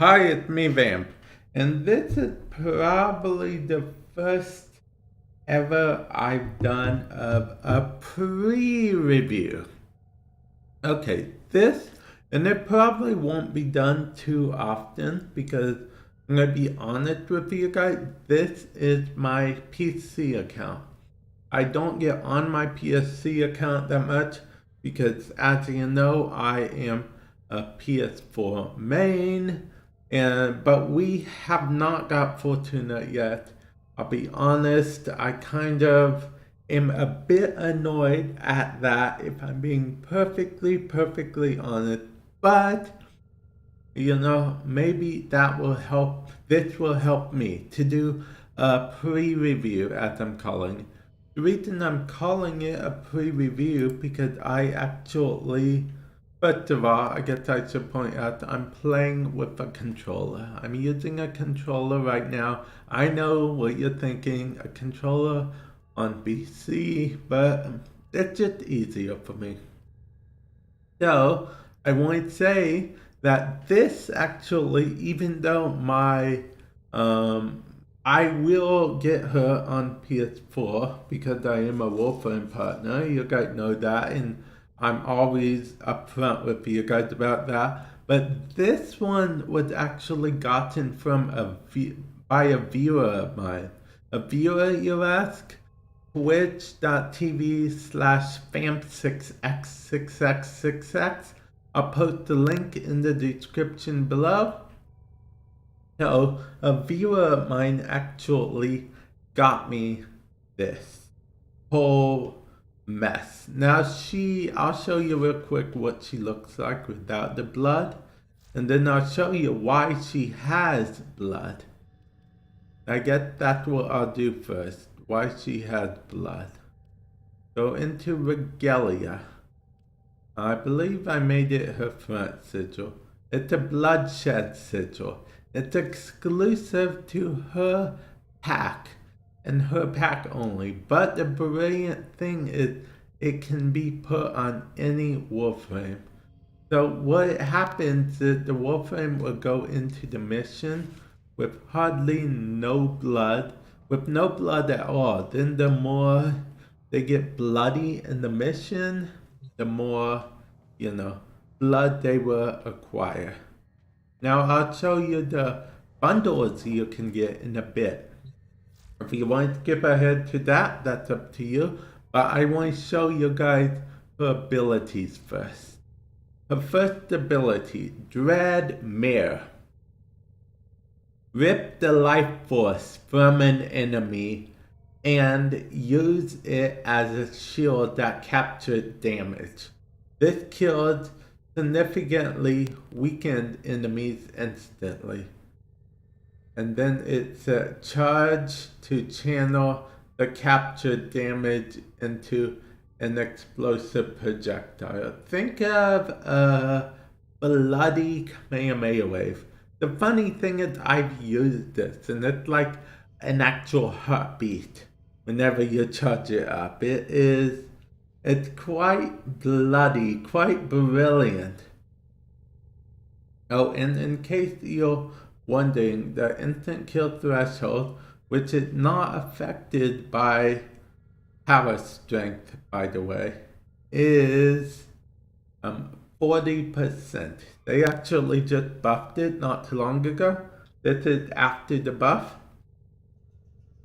Hi, it's me, Vamp, and this is probably the first ever I've done of a pre-review. Okay, and it probably won't be done too often because I'm gonna be honest with you guys, this is my PC account. I don't get on my PSC account that much because, as you know, I am a PS4 main, but we have not got Fortuna yet. I'll be honest, I kind of am a bit annoyed at that if I'm being perfectly honest, but maybe that will help. This will help me to do a pre-review, as I'm calling it. The reason I'm calling it a pre-review because I actually, first of all, I guess I should point out I'm playing with a controller. I'm using a controller right now. I know what you're thinking, a controller on PC, but it's just easier for me. So I want to say that this actually, even though I will get her on PS4 because I am a Warframe partner. You guys know that, and I'm always upfront with you guys about that. But this one was actually gotten from by a viewer of mine. A viewer, you ask? Twitch.tv/fam6x6x6x. I'll post the link in the description below. So, a viewer of mine actually got me this whole mess. Now I'll show you real quick what she looks like without the blood. And then I'll show you why she has blood. I guess that's what I'll do first. Why she has blood. Go into regalia. I believe I made it her front sigil. It's a bloodshed sigil. It's exclusive to her pack and her pack only. But the brilliant thing is it can be put on any Warframe. So what happens is the Warframe will go into the mission with hardly no blood, with no blood at all. Then the more they get bloody in the mission, the more, blood they will acquire. Now I'll show you the bundles you can get in a bit. If you want to skip ahead to that, that's up to you. But I want to show you guys her abilities first. Her first ability, Dread Mare. Rip the life force from an enemy and use it as a shield that captures damage. This kills significantly weakened enemies instantly. And then it's a charge to channel the captured damage into an explosive projectile. Think of a bloody Kamehameha wave. The funny thing is I've used this and it's like an actual heartbeat whenever you charge it up. It's quite bloody, quite brilliant. Oh, and in case you're wondering, the instant kill threshold, which is not affected by power strength, by the way, is 40%. They actually just buffed it not too long ago. This is after the buff.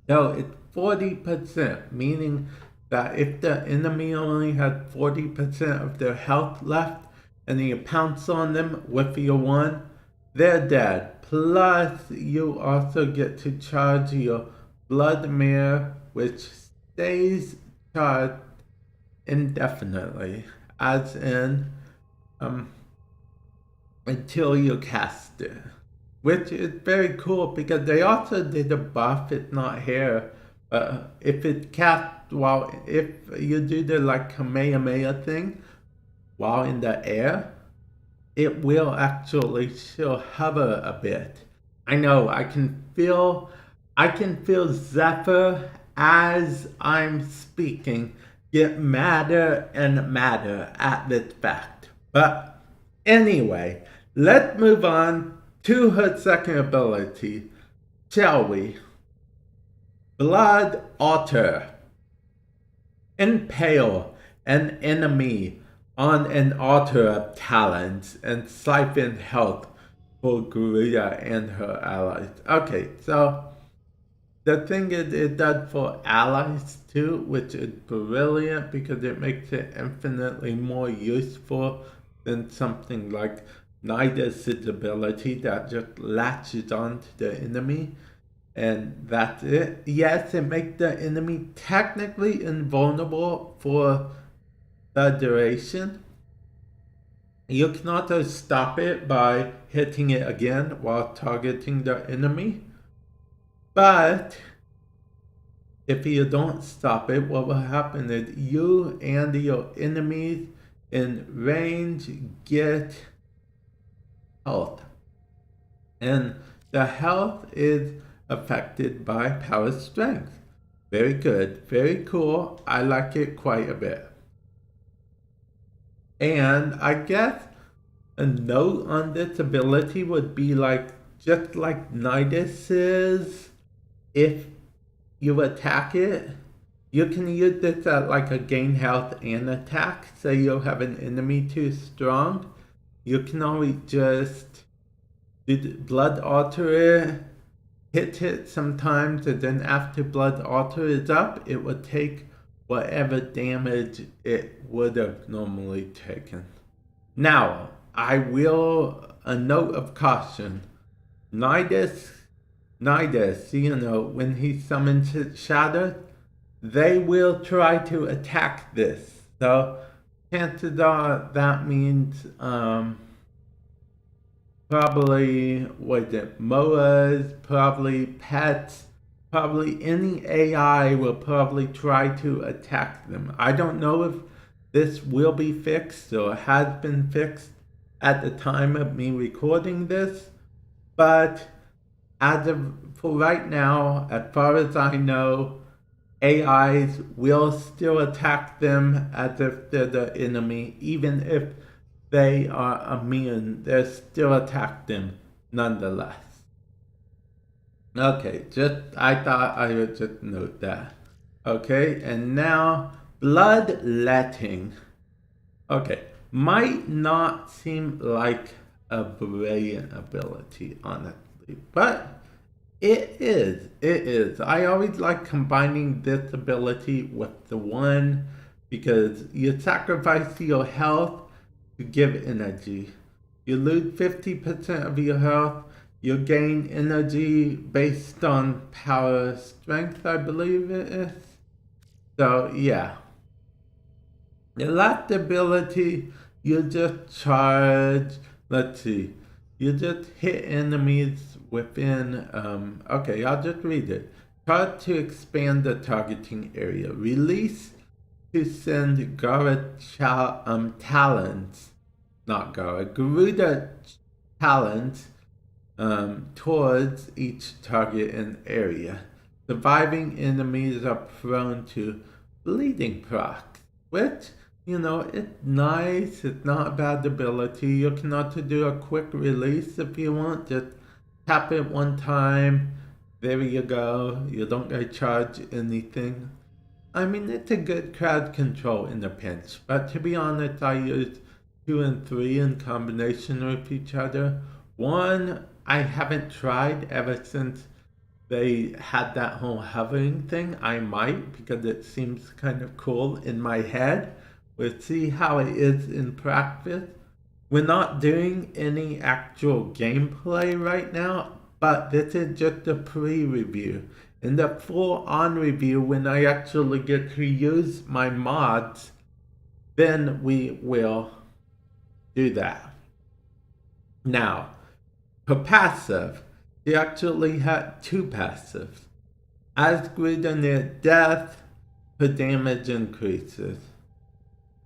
So it's 40%, meaning that if the enemy only has 40% of their health left and you pounce on them with your one, they're dead. Plus, you also get to charge your Blood Mare, which stays charged indefinitely, as in until you cast it. Which is very cool because they also did a buff, it's not here. If it cast if you do the like Kamehameha thing while in the air, it will actually still hover a bit. I know, I can feel Zephyr as I'm speaking get madder and madder at this fact. But anyway, let's move on to her second ability, shall we? Blood Altar. Impale an enemy on an altar of talents and siphon health for Garuda and her allies. Okay, so the thing is, it does for allies too, which is brilliant because it makes it infinitely more useful than something like Nidus' ability that just latches onto the enemy and that's it. Yes, it makes the enemy technically invulnerable for the duration. You can also stop it by hitting it again while targeting the enemy. But if you don't stop it, what will happen is you and your enemies in range get health. And the health is affected by power strength. Very good, very cool. I like it quite a bit. And I guess a note on this ability would be like, just like Nidus's, if you attack it, you can use this at like a gain health and attack. Say you have an enemy too strong, you can always just do blood alter it, hit it sometimes, and then after blood alter is up, it would take whatever damage it would have normally taken. Now, a note of caution. Nidus, when he summons his shadow, they will try to attack this. So, chances are that means, probably, MOAs, probably pets, probably any AI will probably try to attack them. I don't know if this will be fixed or has been fixed at the time of me recording this, but for right now, as far as I know, AIs will still attack them as if they're the enemy, even if they are immune, they still attack them nonetheless. Okay, I thought I would just note that. Okay, and now bloodletting. Okay, might not seem like a brilliant ability, honestly, but it is. I always like combining this ability with the one because you sacrifice your health to give energy. You lose 50% of your health. You gain energy based on power strength, I believe it is. So, yeah. The last ability, you just charge. Let's see. You just hit enemies within. Okay, I'll just read it. Charge to expand the targeting area. Release to send Garuda talents. Not Garuda talents towards each target and area. Surviving enemies are prone to bleeding procs, which, it's nice. It's not a bad ability. You can also do a quick release if you want. Just tap it one time. There you go. You don't get charged anything. I mean, it's a good crowd control in a pinch, but to be honest, I use 2 and 3 in combination with each other. 1, I haven't tried ever since they had that whole hovering thing. I might, because it seems kind of cool in my head. We'll see how it is in practice. We're not doing any actual gameplay right now, but this is just a pre-review. In the full-on review, when I actually get to use my mods, then we will do that. Now, for passive, she actually had 2 passives. As Garuda near death, her damage increases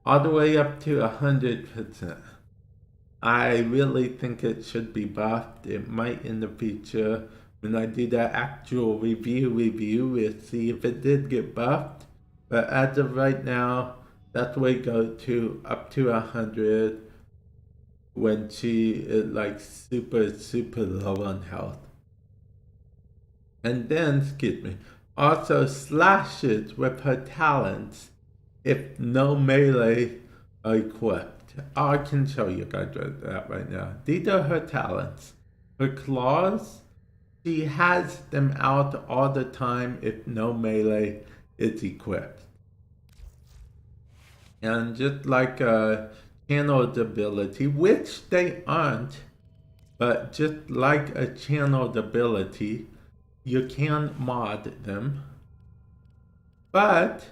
all the way up to 100%. I really think it should be buffed. It might in the future. When I do that actual review, we'll see if it did get buffed. But as of right now, that's where it goes to up to 100. when she is like super low on health. And then, excuse me, also slashes with her talents if no melee are equipped. I can show you guys that right now. These are her talents. Her claws, she has them out all the time if no melee is equipped. And just like a channeled ability, which they aren't, but just like a channeled ability, you can mod them. But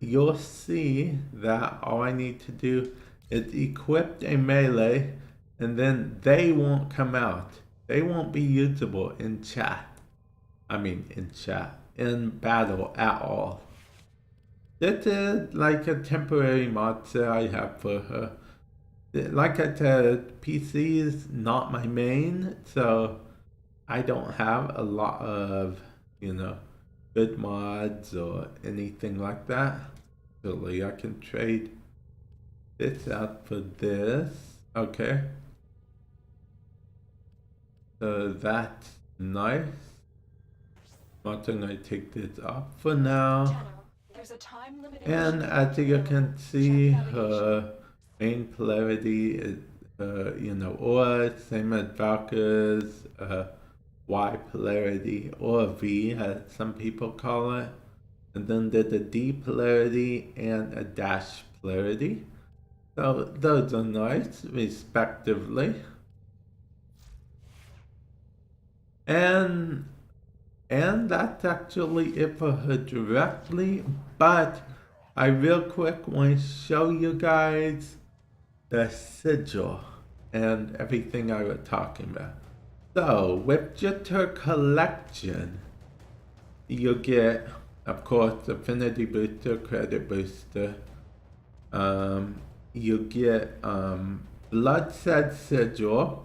you'll see that all I need to do is equip a melee, and then they won't come out. They won't be usable in chat. In battle at all. This is like a temporary mod that I have for her. Like I said, PC is not my main, so I don't have a lot of, good mods or anything like that. Really, I can trade this out for this. Okay. So that's nice. I'm gonna take this off for now. And as you can see, her main polarity is, or same as Valky's Y polarity, or V as some people call it. And then there's a D polarity and a dash polarity. So those are nice, respectively. And that's actually it for her directly, but I real quick want to show you guys the sigil and everything I was talking about. So with just her collection, you get, of course, affinity booster, credit booster. You get Bloodset sigil,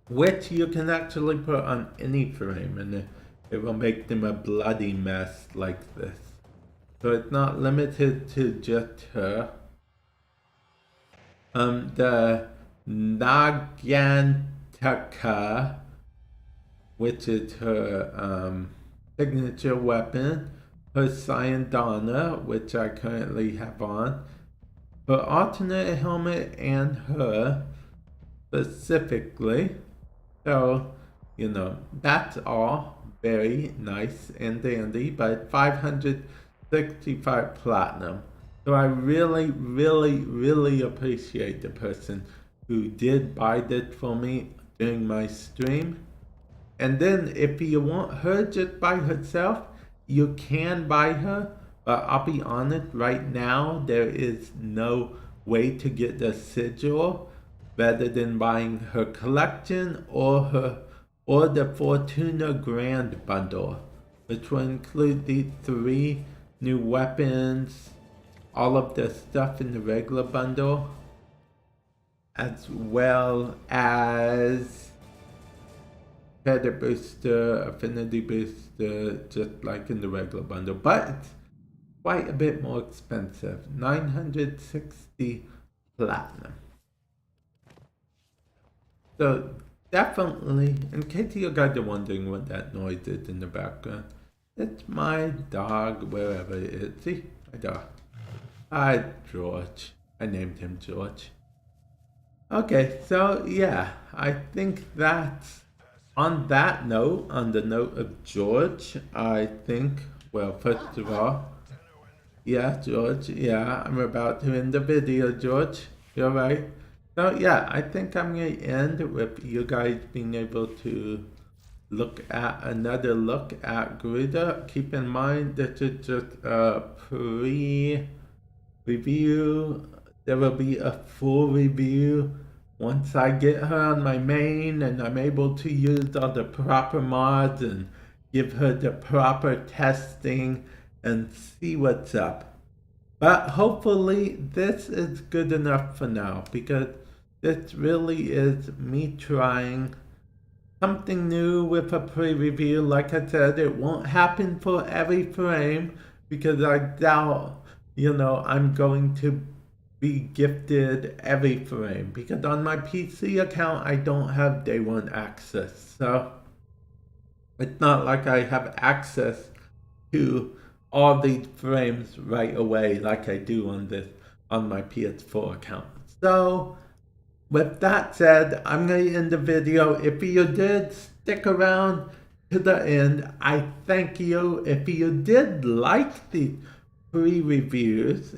which you can actually put on any frame, and it will make them a bloody mess like this. So it's not limited to just her. The Nagantaka, which is her signature weapon, her Sayandana, which I currently have on, her alternate helmet, and her specifically. So, that's all very nice and dandy, but 565 platinum. So I really appreciate the person who did buy this for me during my stream. And then if you want her just by herself, you can buy her, but I'll be honest, right now there is no way to get the sigil better than buying her collection or the Fortuna Grand bundle, which will include the 3 new weapons, all of the stuff in the regular bundle, as well as credit booster, affinity booster, just like in the regular bundle, but it's quite a bit more expensive, 960 platinum. So definitely, in case you guys are wondering what that noise is in the background, it's my dog, wherever it is. See, my dog. Hi, George. I named him George. Okay, so yeah, I think that's, on that note, on the note of George, I think, well, first of all, yeah, George, yeah, I'm about to end the video, George. You're right. So yeah, I think I'm going to end with you guys being able to look at another look at Garuda. Keep in mind this is just a pre-review. There will be a full review once I get her on my main and I'm able to use all the proper mods and give her the proper testing and see what's up. But hopefully this is good enough for now, because this really is me trying something new with a pre-review. Like I said, it won't happen for every frame, because I doubt, I'm going to be gifted every frame, because on my PC account I don't have day one access, so it's not like I have access to all these frames right away like I do on my PS4 account. So with that said, I'm going to end the video. If you did stick around to the end, I thank you. If you did like the pre-reviews,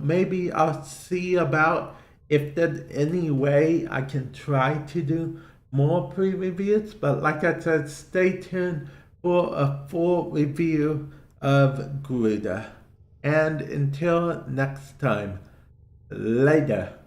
maybe I'll see about if there's any way I can try to do more pre-reviews. But like I said, stay tuned for a full review of Garuda. And until next time, later.